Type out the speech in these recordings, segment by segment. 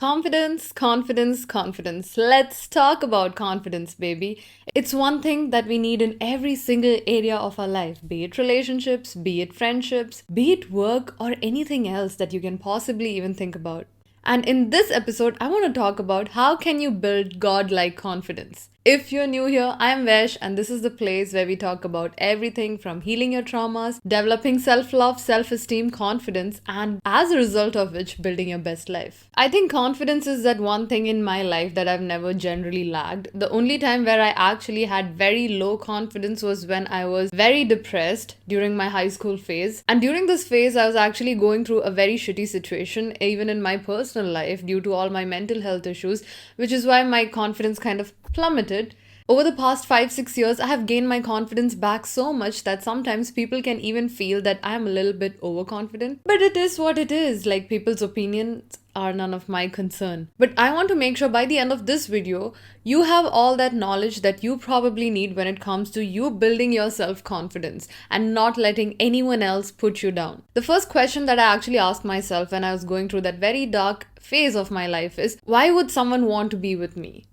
Confidence, confidence, confidence. Let's talk about confidence, baby. It's one thing that we need in every single area of our life, be it relationships, be it friendships, be it work, or anything else that you can possibly even think about. And in this episode, I want to talk about how can you build godlike confidence. If you're new here, I'm Vesh, and this is the place where we talk about everything from healing your traumas, developing self-love, self-esteem, confidence, and as a result of which, building your best life. I think confidence is that one thing in my life that I've never generally lacked. The only time where I actually had very low confidence was when I was very depressed during my high school phase. And during this phase, I was actually going through a very shitty situation, even in my personal life, due to all my mental health issues, which is why my confidence kind of plummeted. Over the past 5-6 years, I have gained my confidence back so much that sometimes people can even feel that I am a little bit overconfident. But it is what it is, like people's opinions are none of my concern. But I want to make sure by the end of this video, you have all that knowledge that you probably need when it comes to you building your self-confidence and not letting anyone else put you down. The first question that I actually asked myself when I was going through that very dark phase of my life is, why would someone want to be with me?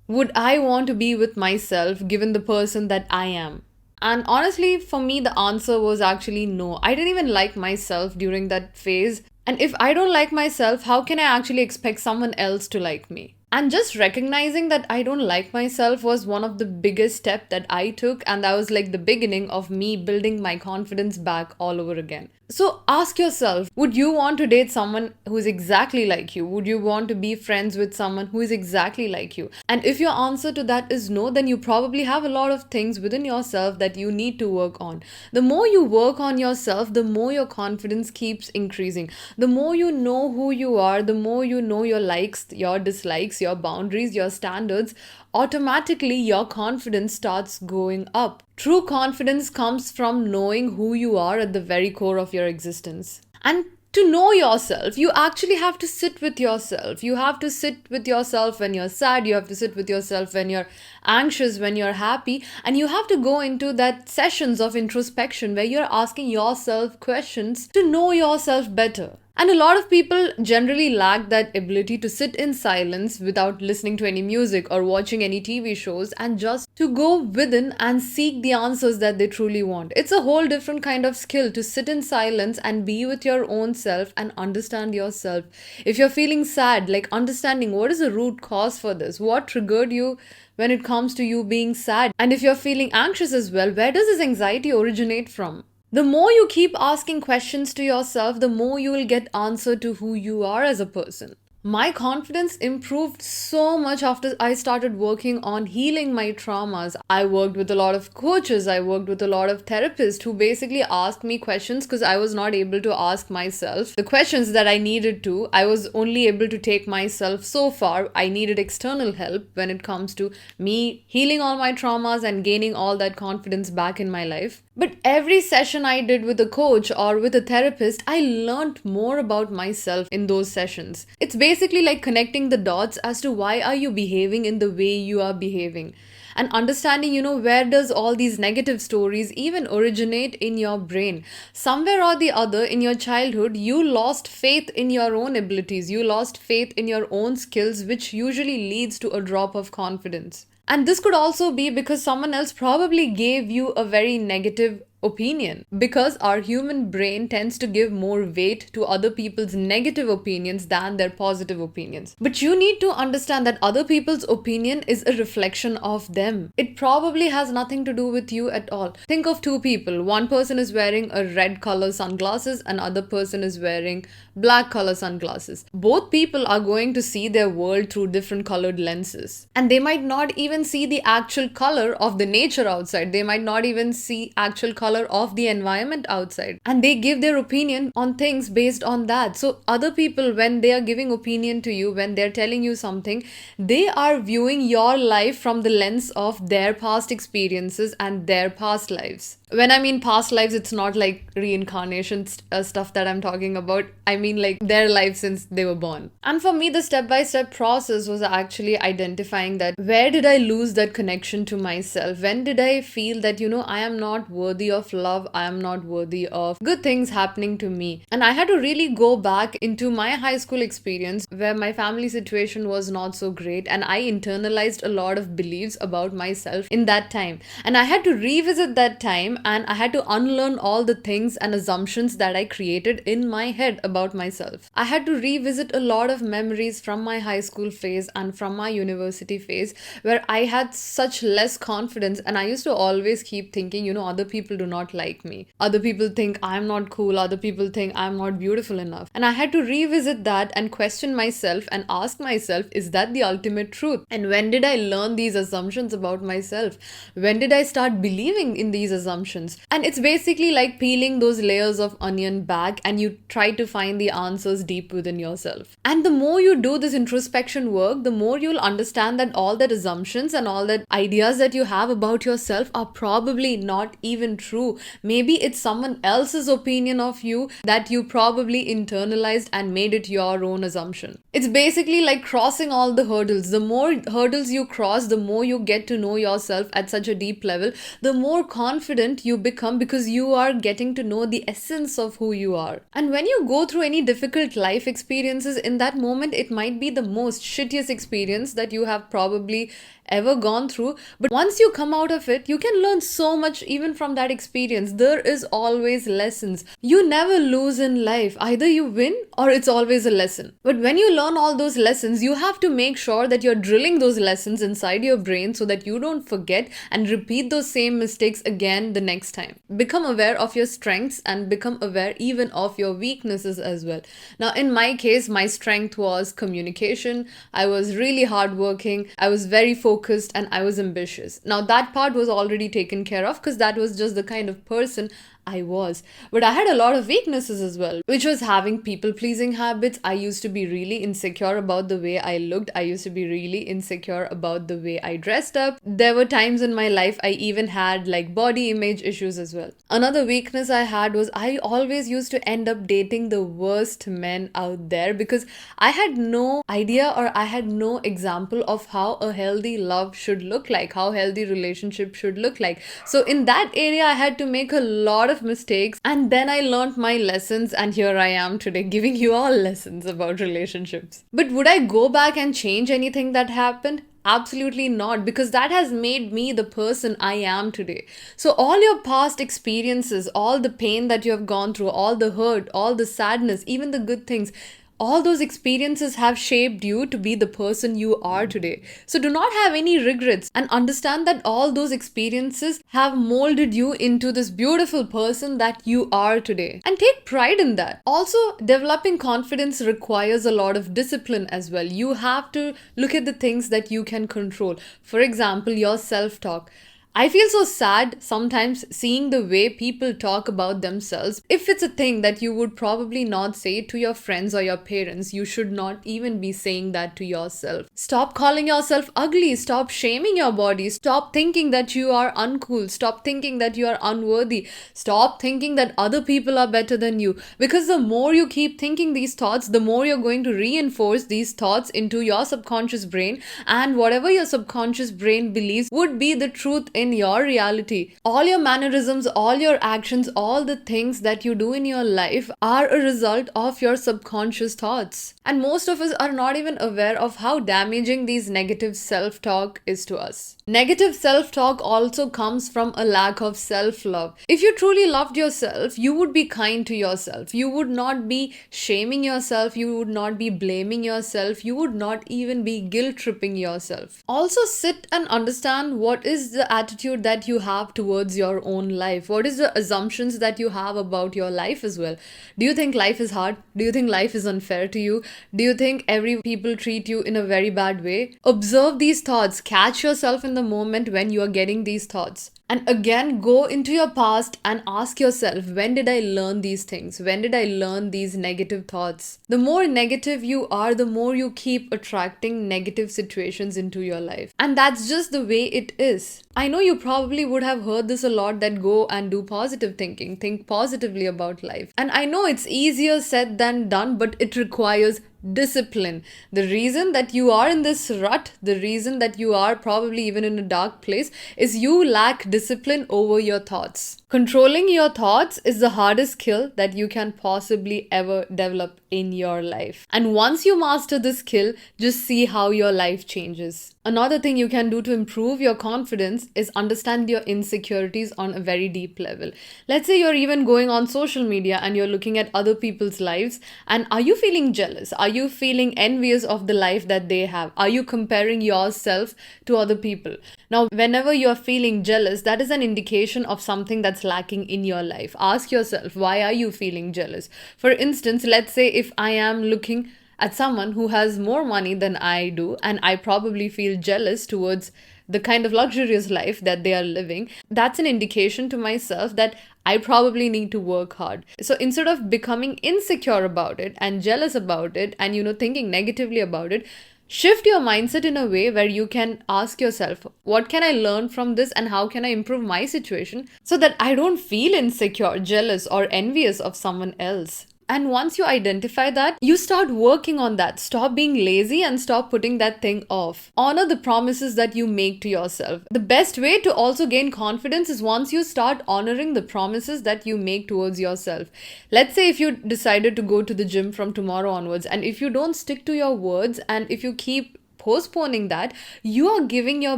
Would I want to be with myself given the person that I am? And honestly, for me, the answer was actually no. I didn't even like myself during that phase. And if I don't like myself, how can I actually expect someone else to like me? And just recognizing that I don't like myself was one of the biggest steps that I took, and that was like the beginning of me building my confidence back all over again. So ask yourself, would you want to date someone who is exactly like you? Would you want to be friends with someone who is exactly like you? And if your answer to that is no, then you probably have a lot of things within yourself that you need to work on. The more you work on yourself, the more your confidence keeps increasing. The more you know who you are, the more you know your likes, your dislikes, your boundaries, your standards, automatically your confidence starts going up. True confidence comes from knowing who you are at the very core of your existence. And to know yourself, you actually have to sit with yourself. You have to sit with yourself when you're sad. You have to sit with yourself when you're anxious, when you're happy. And you have to go into that sessions of introspection where you're asking yourself questions to know yourself better. And a lot of people generally lack that ability to sit in silence without listening to any music or watching any TV shows and just to go within and seek the answers that they truly want. It's a whole different kind of skill to sit in silence and be with your own self and understand yourself. If you're feeling sad, like understanding what is the root cause for this, what triggered you when it comes to you being sad. And if you're feeling anxious as well, where does this anxiety originate from? The more you keep asking questions to yourself, the more you will get answer to who you are as a person. My confidence improved so much after I started working on healing my traumas. I worked with a lot of coaches, I worked with a lot of therapists who basically asked me questions because I was not able to ask myself the questions that I needed to. I was only able to take myself so far. I needed external help when it comes to me healing all my traumas and gaining all that confidence back in my life. But every session I did with a coach or with a therapist, I learned more about myself in those sessions. It's basically like connecting the dots as to why are you behaving in the way you are behaving. And understanding, where does all these negative stories even originate in your brain? Somewhere or the other in your childhood, you lost faith in your own abilities. You lost faith in your own skills, which usually leads to a drop of confidence. And this could also be because someone else probably gave you a very negative opinion, because our human brain tends to give more weight to other people's negative opinions than their positive opinions. But you need to understand that other people's opinion is a reflection of them. It probably has nothing to do with you at all. Think of two people. One person is wearing a red color sunglasses and other person is wearing black color sunglasses. Both people are going to see their world through different colored lenses, and they might not even see the actual color of the nature outside. They might not even see actual color of the environment outside, and they give their opinion on things based on that. So other people, when they are giving opinion to you, when they're telling you something, they are viewing your life from the lens of their past experiences and their past lives. When I mean past lives, it's not like reincarnation stuff that I'm talking about. I mean like their life since they were born. And for me, the step-by-step process was actually identifying that where did I lose that connection to myself? When did I feel that, I am not worthy of of love. I am not worthy of good things happening to me. And I had to really go back into my high school experience where my family situation was not so great, and I internalized a lot of beliefs about myself in that time. And I had to revisit that time, and I had to unlearn all the things and assumptions that I created in my head about myself. I had to revisit a lot of memories from my high school phase and from my university phase where I had such less confidence, and I used to always keep thinking, other people do not like me. Other people think I'm not cool. Other people think I'm not beautiful enough. And I had to revisit that and question myself and ask myself, is that the ultimate truth? And when did I learn these assumptions about myself? When did I start believing in these assumptions? And it's basically like peeling those layers of onion back, and you try to find the answers deep within yourself. And the more you do this introspection work, the more you'll understand that all that assumptions and all that ideas that you have about yourself are probably not even true. Maybe it's someone else's opinion of you that you probably internalized and made it your own assumption. It's basically like crossing all the hurdles. The more hurdles you cross, the more you get to know yourself at such a deep level, the more confident you become, because you are getting to know the essence of who you are. And when you go through any difficult life experiences, in that moment, it might be the most shittiest experience that you have probably ever gone through, but once you come out of it, you can learn so much even from that experience. There is always lessons. You never lose in life. Either you win or it's always a lesson. But when you learn all those lessons, you have to make sure that you're drilling those lessons inside your brain so that you don't forget and repeat those same mistakes again the next time. Become aware of your strengths and become aware even of your weaknesses as well. Now, in my case, my strength was communication. I was really hardworking. I was very focused, and I was ambitious. Now, that part was already taken care of because that was just the kind of person I was. But I had a lot of weaknesses as well, which was having people-pleasing habits. I used to be really insecure about the way I looked. I used to be really insecure about the way I dressed up. There were times in my life I even had like body image issues as well. Another weakness I had was I always used to end up dating the worst men out there because I had no idea, or I had no example of how a healthy love should look like, how healthy relationship should look like. So in that area, I had to make a lot of mistakes, and then I learned my lessons, and here I am today giving you all lessons about relationships. But would I go back and change anything that happened? Absolutely not, because that has made me the person I am today. So all your past experiences, all the pain that you have gone through, all the hurt, all the sadness, even the good things, all those experiences have shaped you to be the person you are today. So do not have any regrets, and understand that all those experiences have molded you into this beautiful person that you are today. And take pride in that. Also, developing confidence requires a lot of discipline as well. You have to look at the things that you can control. For example, your self-talk. I feel so sad sometimes seeing the way people talk about themselves. If it's a thing that you would probably not say to your friends or your parents, you should not even be saying that to yourself. Stop calling yourself ugly. Stop shaming your body. Stop thinking that you are uncool. Stop thinking that you are unworthy. Stop thinking that other people are better than you. Because the more you keep thinking these thoughts, the more you're going to reinforce these thoughts into your subconscious brain, and whatever your subconscious brain believes would be the truth in your reality. All your mannerisms, all your actions, all the things that you do in your life are a result of your subconscious thoughts. And most of us are not even aware of how damaging these negative self-talk is to us. Negative self-talk also comes from a lack of self-love. If you truly loved yourself, you would be kind to yourself. You would not be shaming yourself. You would not be blaming yourself. You would not even be guilt-tripping yourself. Also, sit and understand what is the attitude that you have towards your own life. What is the assumptions that you have about your life as well? Do you think life is hard? Do you think life is unfair to you? Do you think every people treat you in a very bad way? Observe these thoughts. Catch yourself in the moment when you are getting these thoughts. And again, go into your past and ask yourself, when did I learn these things? When did I learn these negative thoughts? The more negative you are, the more you keep attracting negative situations into your life. And that's just the way it is. I know you probably would have heard this a lot, that go and do positive thinking. Think positively about life. And I know it's easier said than done, but it requires discipline. The reason that you are in this rut, the reason that you are probably even in a dark place, is you lack discipline over your thoughts. Controlling your thoughts is the hardest skill that you can possibly ever develop in your life. And once you master this skill, just see how your life changes. Another thing you can do to improve your confidence is understand your insecurities on a very deep level. Let's say you're even going on social media and you're looking at other people's lives, and are you feeling jealous? Are you feeling envious of the life that they have? Are you comparing yourself to other people? Now, whenever you're feeling jealous, that is an indication of something that's lacking in your life. Ask yourself, why are you feeling jealous? For instance, let's say if I am looking at someone who has more money than I do, and I probably feel jealous towards the kind of luxurious life that they are living, that's an indication to myself that I probably need to work hard. So instead of becoming insecure about it and jealous about it and, thinking negatively about it, shift your mindset in a way where you can ask yourself, what can I learn from this and how can I improve my situation so that I don't feel insecure, jealous, or envious of someone else? And once you identify that, you start working on that. Stop being lazy and stop putting that thing off. Honor the promises that you make to yourself. The best way to also gain confidence is once you start honoring the promises that you make towards yourself. Let's say if you decided to go to the gym from tomorrow onwards, and if you don't stick to your words and if you keep postponing that, you are giving your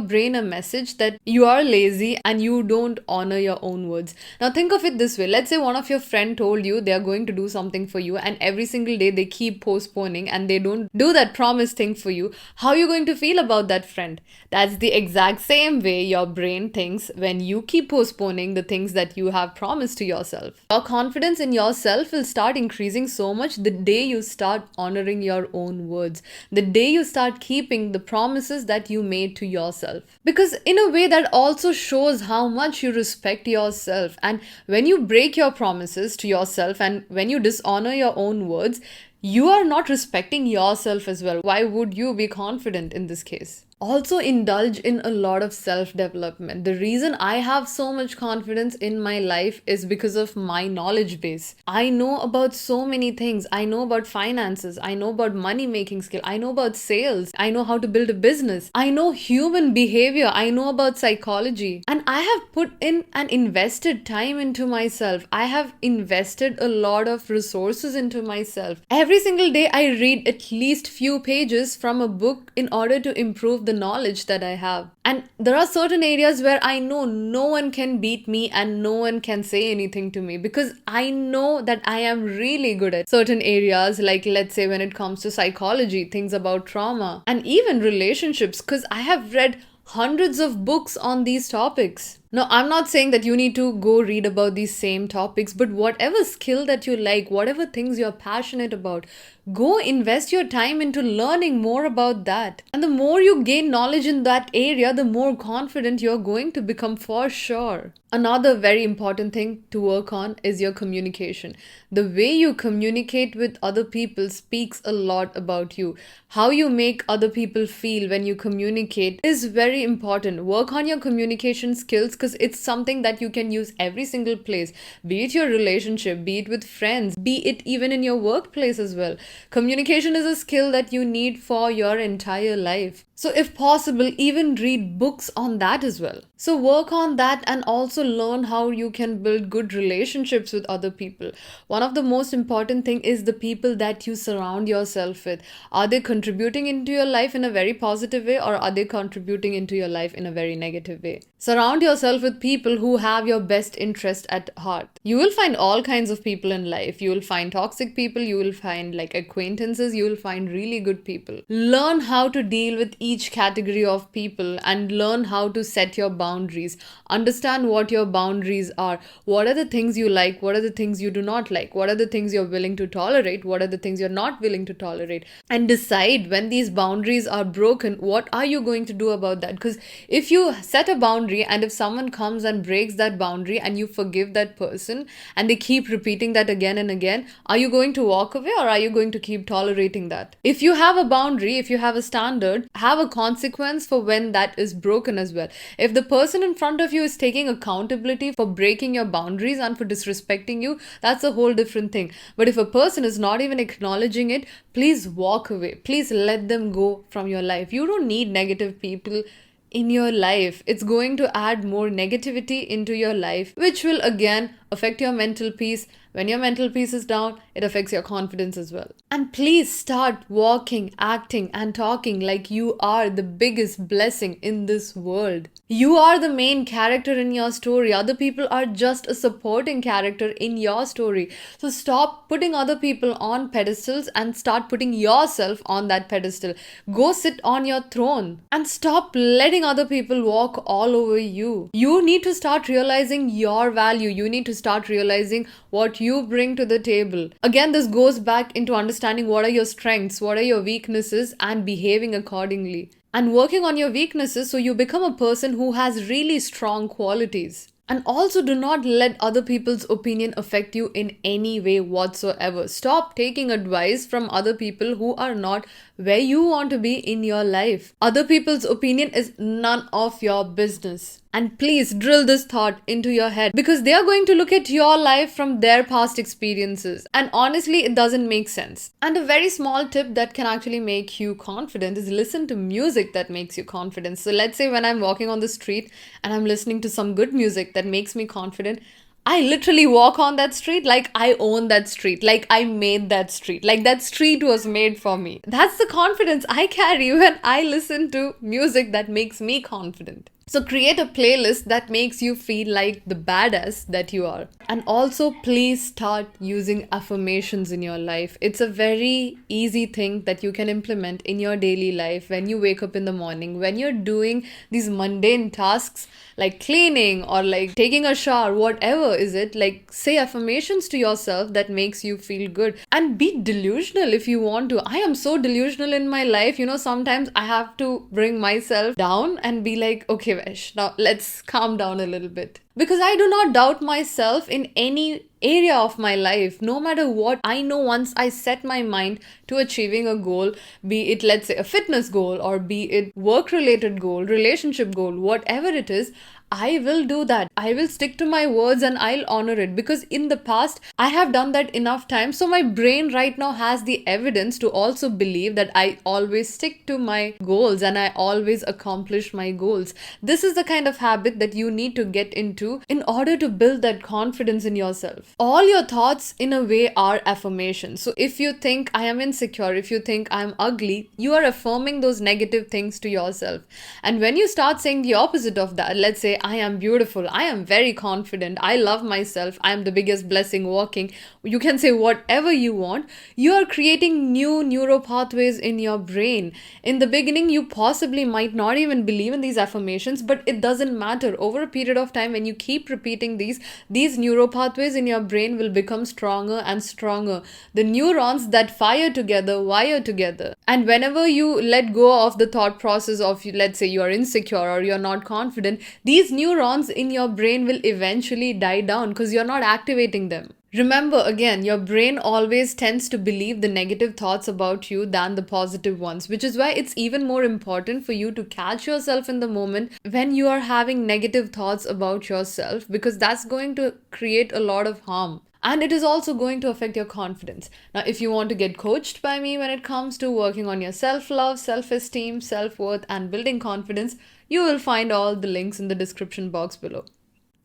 brain a message that you are lazy and you don't honor your own words. Now think of it this way. Let's say one of your friend told you they are going to do something for you, and every single day they keep postponing and they don't do that promised thing for you. How are you going to feel about that friend? That's the exact same way your brain thinks when you keep postponing the things that you have promised to yourself. Your confidence in yourself will start increasing so much the day you start honoring your own words, the day you start keeping the promises that you made to yourself. Because in a way that also shows how much you respect yourself. And when you break your promises to yourself and when you dishonor your own words, you are not respecting yourself as well. Why would you be confident in this case? Also indulge in a lot of self-development. The reason I have so much confidence in my life is because of my knowledge base. I know about so many things. I know about finances. I know about money making skill. I know about sales. I know how to build a business. I know human behavior. I know about psychology. And I have put in and invested time into myself. I have invested a lot of resources into myself. Every single day I read at least few pages from a book in order to improve the knowledge that I have. And there are certain areas where I know no one can beat me and no one can say anything to me, because I know that I am really good at certain areas, like let's say when it comes to psychology, things about trauma, and even relationships, because I have read hundreds of books on these topics. Now, I'm not saying that you need to go read about these same topics, but whatever skill that you like, whatever things you're passionate about, go invest your time into learning more about that. And the more you gain knowledge in that area, the more confident you're going to become for sure. Another very important thing to work on is your communication. The way you communicate with other people speaks a lot about you. How you make other people feel when you communicate is very important. Work on your communication skills, because it's something that you can use every single place, be it your relationship, be it with friends, be it even in your workplace as well. Communication is a skill that you need for your entire life. So if possible, even read books on that as well. So work on that and also learn how you can build good relationships with other people. One of the most important thing is the people that you surround yourself with. Are they contributing into your life in a very positive way, or are they contributing into your life in a very negative way? Surround yourself with people who have your best interest at heart. You will find all kinds of people in life. You will find toxic people, you will find like acquaintances, you will find really good people. Learn how to deal with each category of people and learn how to set your boundaries. Understand what your boundaries are. What are the things you like? What are the things you do not like? What are the things you're willing to tolerate? What are the things you're not willing to tolerate? And decide when these boundaries are broken, what are you going to do about that? Because if you set a boundary and if someone comes and breaks that boundary and you forgive that person and they keep repeating that again and again, are you going to walk away or are you going to keep tolerating that? If you have a boundary, if you have a standard, have a consequence for when that is broken as well. If the person in front of you is taking accountability for breaking your boundaries and for disrespecting you, that's a whole different thing. But if a person is not even acknowledging it, please walk away. Please let them go from your life. You don't need negative people in your life. It's going to add more negativity into your life, which will again affect your mental peace. When your mental peace is down, it affects your confidence as well. And please start walking, acting, and talking like you are the biggest blessing in this world. You are the main character in your story. Other people are just a supporting character in your story. So stop putting other people on pedestals and start putting yourself on that pedestal. Go sit on your throne and stop letting other people walk all over you. You need to start realizing your value. You need to start realizing what you bring to the table. Again, this goes back into understanding what are your strengths, what are your weaknesses, and behaving accordingly. And working on your weaknesses so you become a person who has really strong qualities. And also, do not let other people's opinion affect you in any way whatsoever. Stop taking advice from other people who are not where you want to be in your life. Other people's opinion is none of your business. And please drill this thought into your head, because they are going to look at your life from their past experiences. And honestly, it doesn't make sense. And a very small tip that can actually make you confident is listen to music that makes you confident. So let's say when I'm walking on the street and I'm listening to some good music that makes me confident, I literally walk on that street like I own that street, like I made that street, like that street was made for me. That's the confidence I carry when I listen to music that makes me confident. So create a playlist that makes you feel like the badass that you are. And also, please start using affirmations in your life. It's a very easy thing that you can implement in your daily life when you wake up in the morning, when you're doing these mundane tasks like cleaning or like taking a shower, whatever is it, like say affirmations to yourself that makes you feel good. And be delusional if you want to. I am so delusional in my life, sometimes I have to bring myself down and be like, okay Vesh, now let's calm down a little bit. Because I do not doubt myself in any area of my life. No matter what, I know once I set my mind to achieving a goal, be it let's say a fitness goal or be it work related goal, relationship goal, whatever it is, I will do that. I will stick to my words and I'll honor it, because in the past I have done that enough times. So my brain right now has the evidence to also believe that I always stick to my goals and I always accomplish my goals. This is the kind of habit that you need to get into in order to build that confidence in yourself. All your thoughts in a way are affirmations. So if you think I am insecure, if you think I am ugly, you are affirming those negative things to yourself. And when you start saying the opposite of that, let's say I am beautiful, I am very confident, I love myself, I am the biggest blessing walking, you can say whatever you want, you are creating new neural pathways in your brain. In the beginning, you possibly might not even believe in these affirmations, but it doesn't matter. Over a period of time, when you keep repeating these neural pathways in your brain will become stronger and stronger. The neurons that fire together wire together. And whenever you let go of the thought process of, let's say you are insecure or you're not confident, these neurons in your brain will eventually die down because you're not activating them. Remember, again, your brain always tends to believe the negative thoughts about you than the positive ones, which is why it's even more important for you to catch yourself in the moment when you are having negative thoughts about yourself, because that's going to create a lot of harm. And it is also going to affect your confidence. Now, if you want to get coached by me when it comes to working on your self-love, self-esteem, self-worth, and building confidence, you will find all the links in the description box below.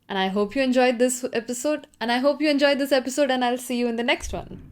And I hope you enjoyed this episode, and I'll see you in the next one.